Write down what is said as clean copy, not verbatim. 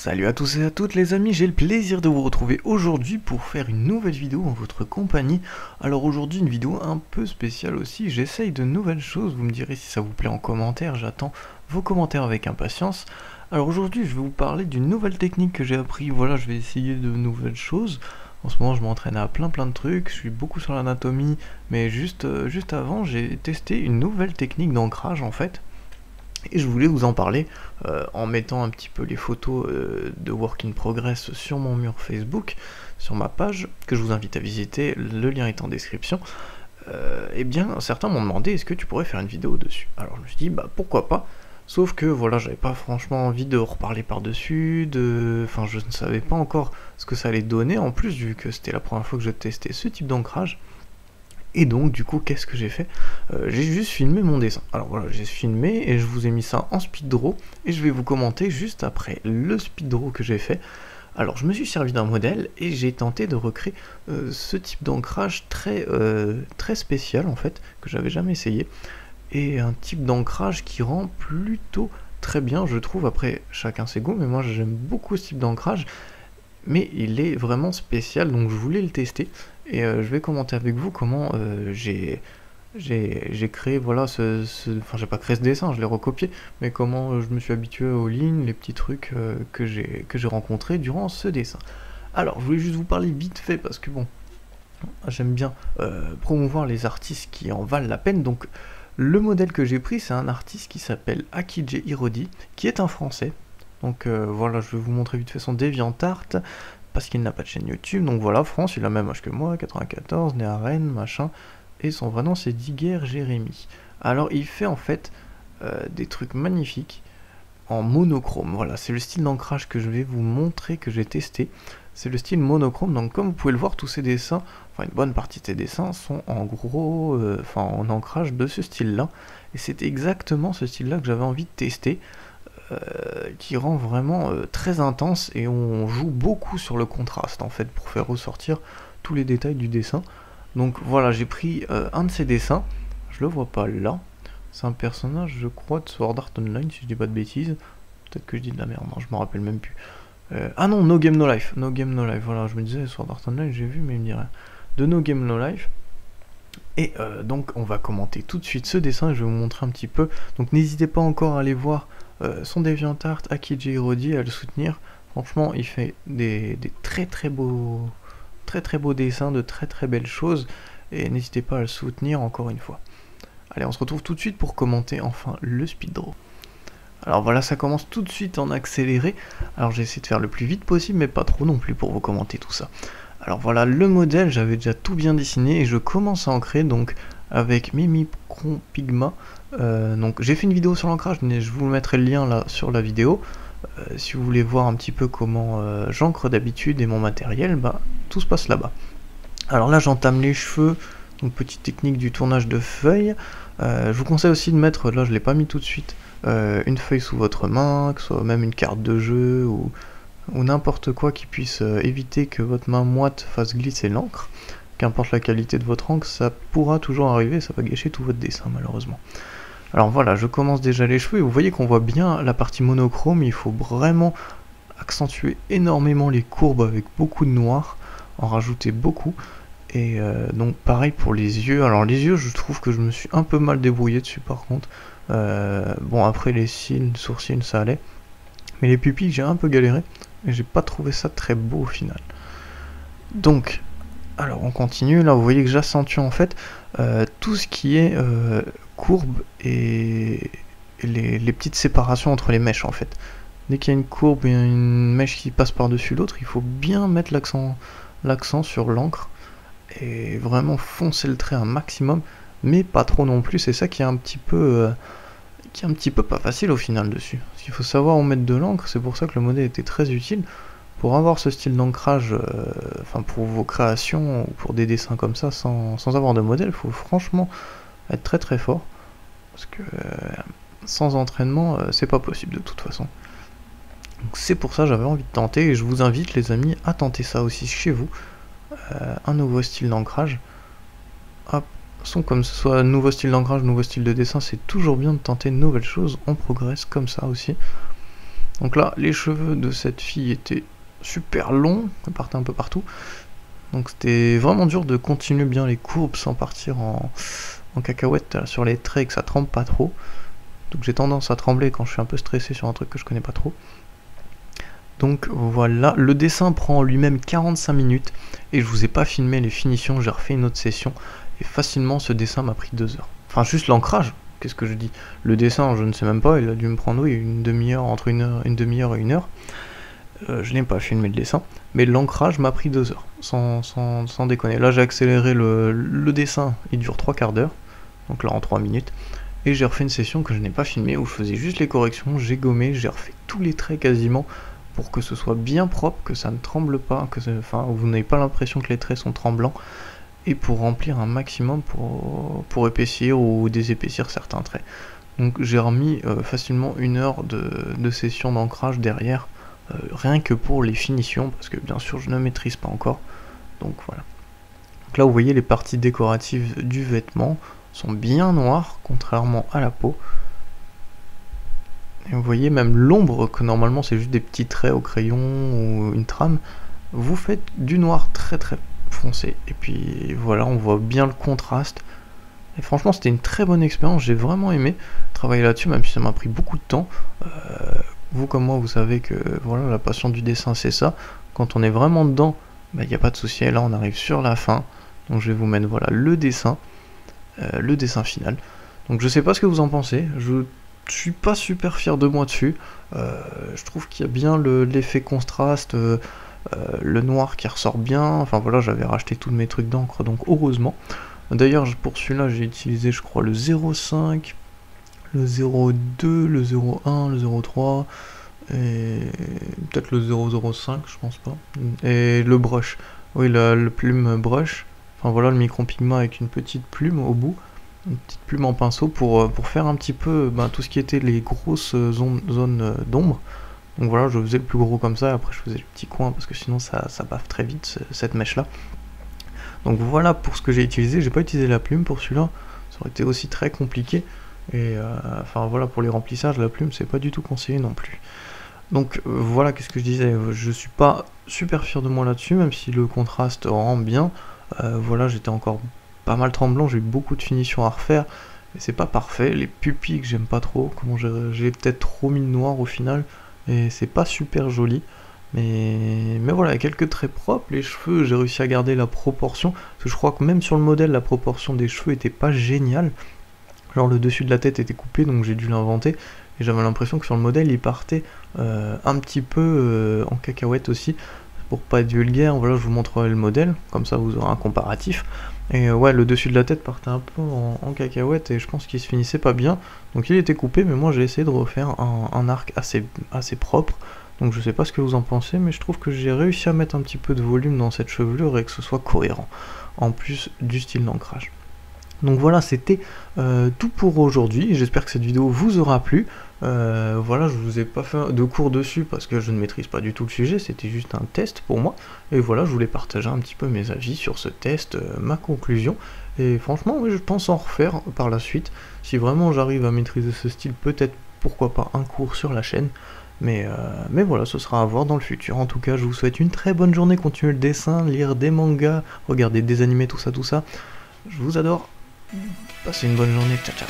Salut à tous et à toutes les amis, j'ai le plaisir de vous retrouver aujourd'hui pour faire une nouvelle vidéo en votre compagnie. Alors aujourd'hui une vidéo un peu spéciale aussi, j'essaye de nouvelles choses, vous me direz si ça vous plaît en commentaire, j'attends vos commentaires avec impatience. Alors aujourd'hui je vais vous parler d'une nouvelle technique que j'ai appris, voilà je vais essayer de nouvelles choses. En ce moment je m'entraîne à plein de trucs, je suis beaucoup sur l'anatomie, mais juste avant j'ai testé une nouvelle technique d'ancrage en fait. Et je voulais vous en parler en mettant un petit peu les photos de Work in Progress sur mon mur Facebook, sur ma page, que je vous invite à visiter, le lien est en description. Et bien, certains m'ont demandé est-ce que tu pourrais faire une vidéo dessus. Alors je me suis dit, bah pourquoi pas, sauf que voilà, j'avais pas franchement envie de reparler par-dessus, enfin je ne savais pas encore ce que ça allait donner, en plus vu que c'était la première fois que je testais ce type d'ancrage. Et donc du coup qu'est-ce que j'ai fait, j'ai juste filmé mon dessin. Alors voilà, j'ai filmé et je vous ai mis ça en speed draw et je vais vous commenter juste après le speed draw que j'ai fait. Alors je me suis servi d'un modèle et j'ai tenté de recréer ce type d'ancrage très spécial en fait, que j'avais jamais essayé, et un type d'ancrage qui rend plutôt très bien je trouve. Après chacun ses goûts, mais moi j'aime beaucoup ce type d'ancrage, mais il est vraiment spécial, donc je voulais le tester et je vais commenter avec vous comment j'ai créé, voilà, enfin j'ai pas créé ce dessin, je l'ai recopié, mais comment je me suis habitué aux lignes, les petits trucs que j'ai rencontrés durant ce dessin. Alors je voulais juste vous parler vite fait parce que bon, j'aime bien promouvoir les artistes qui en valent la peine. Donc le modèle que j'ai pris, c'est un artiste qui s'appelle Akije Hirodi, qui est un français. Donc voilà, je vais vous montrer vite fait son DeviantArt, parce qu'il n'a pas de chaîne YouTube. Donc voilà, France, il a le même âge que moi, 94, né à Rennes, machin. Et son vrai nom c'est Diguer Jérémy. Alors il fait en fait des trucs magnifiques en monochrome. Voilà, c'est le style d'ancrage que je vais vous montrer, que j'ai testé. C'est le style monochrome, donc comme vous pouvez le voir, tous ces dessins, enfin une bonne partie de ces dessins sont en gros, en ancrage de ce style-là. Et c'est exactement ce style-là que j'avais envie de tester. Qui rend vraiment très intense, et on joue beaucoup sur le contraste en fait pour faire ressortir tous les détails du dessin. Donc voilà, j'ai pris un de ces dessins, je le vois pas là, c'est un personnage je crois de Sword Art Online si je dis pas de bêtises, peut-être que je dis de la merde, non je me rappelle même plus. Ah non, No Game No Life, No Game No Life, voilà, je me disais Sword Art Online j'ai vu mais il me dit rien. De No Game No Life. Et donc on va commenter tout de suite ce dessin et je vais vous montrer un petit peu. Donc n'hésitez pas encore à aller voir son DeviantArt, Akije Hirodi, à le soutenir. Franchement il fait des très beaux dessins, de très belles choses. Et n'hésitez pas à le soutenir encore une fois. Allez, on se retrouve tout de suite pour commenter enfin le speed draw. Alors voilà, ça commence tout de suite en accéléré. Alors j'ai essayé de faire le plus vite possible, mais pas trop non plus pour vous commenter tout ça. Alors voilà, le modèle, j'avais déjà tout bien dessiné et je commence à ancrer donc avec Mimikron Pigma. Donc j'ai fait une vidéo sur l'ancrage, je vous mettrai le lien là sur la vidéo. Si vous voulez voir un petit peu comment j'encre d'habitude et mon matériel, bah tout se passe là-bas. Alors là j'entame les cheveux, donc petite technique du tournage de feuilles. Je vous conseille aussi de mettre, là je l'ai pas mis tout de suite, une feuille sous votre main, que ce soit même une carte de jeu ou n'importe quoi qui puisse éviter que votre main moite fasse glisser l'encre. Qu'importe la qualité de votre encre, ça pourra toujours arriver, ça va gâcher tout votre dessin malheureusement. Alors voilà, je commence déjà les cheveux et vous voyez qu'on voit bien la partie monochrome, il faut vraiment accentuer énormément les courbes avec beaucoup de noir, en rajouter beaucoup. Et donc pareil pour les yeux. Alors les yeux, je trouve que je me suis un peu mal débrouillé dessus par contre. Bon après les cils, sourcils ça allait, mais les pupilles j'ai un peu galéré et j'ai pas trouvé ça très beau au final. Donc alors on continue, là vous voyez que j'accentue en fait tout ce qui est courbe et les petites séparations entre les mèches en fait. Dès qu'il y a une courbe et une mèche qui passe par dessus l'autre, il faut bien mettre l'accent sur l'encre et vraiment foncer le trait un maximum, mais pas trop non plus. C'est ça qui est un petit peu pas facile au final dessus, parce qu'il faut savoir où mettre de l'encre. C'est pour ça que le modèle était très utile pour avoir ce style d'ancrage, enfin pour vos créations ou pour des dessins comme ça sans avoir de modèle. Il faut franchement être très fort, parce que sans entraînement c'est pas possible de toute façon. Donc c'est pour ça que j'avais envie de tenter, et je vous invite les amis à tenter ça aussi chez vous. Un nouveau style d'ancrage, hop, comme ce soit nouveau style d'ancrage, nouveau style de dessin, c'est toujours bien de tenter de nouvelles choses, on progresse comme ça aussi. Donc là, les cheveux de cette fille étaient super longs, ils partaient un peu partout. Donc c'était vraiment dur de continuer bien les courbes sans partir en cacahuète sur les traits et que ça tremble pas trop. Donc j'ai tendance à trembler quand je suis un peu stressé sur un truc que je connais pas trop. Donc voilà, le dessin prend lui-même 45 minutes et je vous ai pas filmé les finitions, j'ai refait une autre session et facilement ce dessin m'a pris 2 heures. Enfin juste l'ancrage, qu'est-ce que je dis? Le dessin je ne sais même pas, il a dû me prendre oui, une demi-heure, entre une demi-heure et 1 heure. Je n'ai pas filmé le dessin, mais l'ancrage m'a pris 2 heures, sans déconner. Là j'ai accéléré le dessin, il dure 3/4 d'heure, donc là en 3 minutes. Et j'ai refait une session que je n'ai pas filmée où je faisais juste les corrections, j'ai gommé, j'ai refait tous les traits quasiment pour que ce soit bien propre, que ça ne tremble pas, enfin vous n'avez pas l'impression que les traits sont tremblants, et pour remplir un maximum pour épaissir ou désépaissir certains traits. Donc j'ai remis facilement 1 heure de session d'ancrage derrière, rien que pour les finitions, parce que bien sûr je ne maîtrise pas encore, donc voilà. Donc là vous voyez les parties décoratives du vêtement sont bien noires, contrairement à la peau. Et vous voyez même l'ombre, que normalement c'est juste des petits traits au crayon ou une trame, vous faites du noir très très foncé. Et puis voilà, on voit bien le contraste. Et franchement c'était une très bonne expérience, j'ai vraiment aimé travailler là-dessus, même si ça m'a pris beaucoup de temps. Vous comme moi vous savez que voilà, la passion du dessin c'est ça. Quand on est vraiment dedans, il n'y a pas de souci. Et là on arrive sur la fin, donc je vais vous mettre voilà le dessin final. Donc je sais pas ce que vous en pensez, je suis pas super fier de moi dessus. Je trouve qu'il y a bien l'effet contraste, le noir qui ressort bien. Enfin voilà, j'avais racheté tous mes trucs d'encre, donc heureusement. D'ailleurs pour celui-là j'ai utilisé je crois le 0,5, le 0,2, le 0,1, le 0,3 et peut-être le 0,05, je pense pas. Et le brush, oui le plume brush. Enfin voilà le micro pigment avec une petite plume au bout, une petite plume en pinceau pour faire un petit peu tout ce qui était les grosses zones d'ombre. Donc voilà, je faisais le plus gros comme ça, et après je faisais le petit coin parce que sinon ça baffe très vite cette mèche là. Donc voilà pour ce que j'ai utilisé, j'ai pas utilisé la plume pour celui-là, ça aurait été aussi très compliqué. Et enfin voilà, pour les remplissages, la plume c'est pas du tout conseillé non plus. Donc voilà, qu'est-ce que je disais, je suis pas super fier de moi là-dessus, même si le contraste rend bien. Voilà, j'étais encore pas mal tremblant, j'ai eu beaucoup de finitions à refaire, mais c'est pas parfait. Les pupilles que j'aime pas trop, comment j'ai peut-être trop mis de noir au final, et c'est pas super joli. Mais voilà, quelques traits propres, les cheveux, j'ai réussi à garder la proportion, parce que je crois que même sur le modèle, la proportion des cheveux était pas géniale. Genre le dessus de la tête était coupé, donc j'ai dû l'inventer, et j'avais l'impression que sur le modèle, il partait un petit peu en cacahuète aussi. Pour pas être vulgaire, voilà, je vous montrerai le modèle, comme ça vous aurez un comparatif. Et ouais, le dessus de la tête partait un peu en cacahuète et je pense qu'il se finissait pas bien. Donc il était coupé, mais moi j'ai essayé de refaire un arc assez propre. Donc je sais pas ce que vous en pensez, mais je trouve que j'ai réussi à mettre un petit peu de volume dans cette chevelure et que ce soit cohérent, en plus du style d'ancrage. Donc voilà, c'était tout pour aujourd'hui, j'espère que cette vidéo vous aura plu. Voilà, je vous ai pas fait de cours dessus parce que je ne maîtrise pas du tout le sujet, c'était juste un test pour moi. Et voilà, je voulais partager un petit peu mes avis sur ce test, ma conclusion. Et franchement, oui, je pense en refaire par la suite. Si vraiment j'arrive à maîtriser ce style, peut-être, pourquoi pas, un cours sur la chaîne. Mais voilà, ce sera à voir dans le futur. En tout cas, je vous souhaite une très bonne journée, continuez le dessin, lire des mangas, regarder des animés, tout ça. Je vous adore. Passez une bonne journée, ciao ciao.